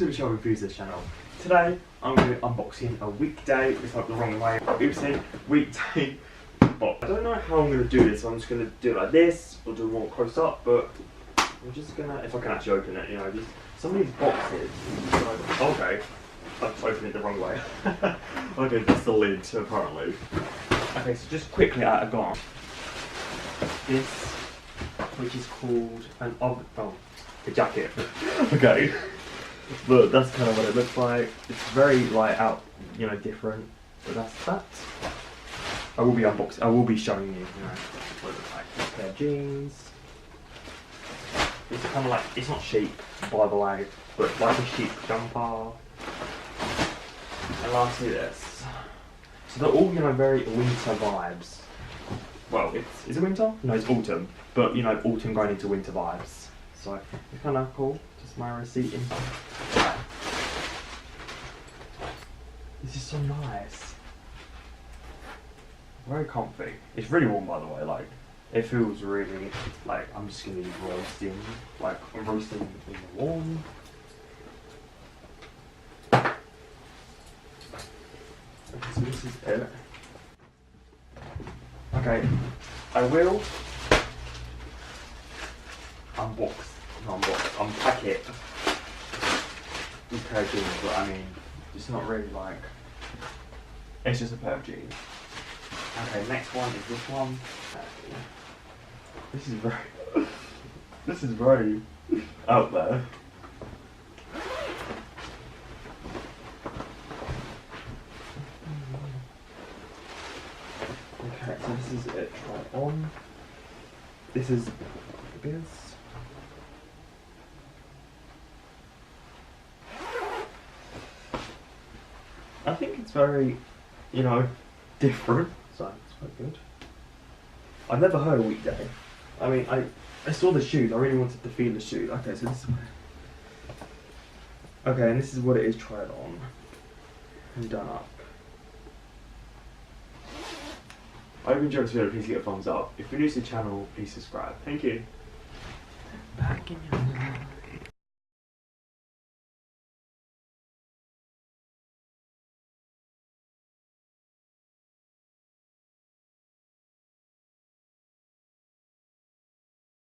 to the TheTravelEnthusiast channel. Today I'm going to be unboxing a Weekday. It's like the wrong way. Oopsie, Weekday box. I don't know how I'm going to do this. I'm just going to do it like this or do it more close up, but I'm just going to, if I can actually open it, you know, just some of these boxes. Okay, I've opened it the wrong way. Okay, that's the lid apparently. Okay, so just quickly at a glance. This, which is called an a jacket. Okay, but that's kind of what it looks like. It's very like out, you know, different. But that's that. I will be unboxing. I will be showing you, you know, what it looks like. A pair of jeans. It's kind of like, it's not sheep, by the way, but like a sheep jumper. And lastly, this. So they're all, you know, very winter vibes. Well, is it winter? No, it's autumn. But, you know, autumn going into winter vibes. So, it's kind of cool. Just my receipt in. This is so nice. Very comfy. It's really warm, by the way. Like, it feels really, like, I'm just going to be roasting. Like, I'm roasting in the warm. Okay, so this is it. Okay, I will unpack it with a pair of jeans, but I mean, it's not really like, it's just a pair of jeans. Okay, next one is this one. This is very out there. Okay, so this is it, try on. This is this. I think it's very, you know, different, so it's quite good. I've never heard of Weekday. I mean, I saw the shoes, I really wanted to feel the shoes. Okay, so this is okay, and this is what it is tried on and done up. I hope you enjoyed this video. Please give it a thumbs up. If you're new to the channel, please subscribe. Thank you. Back in your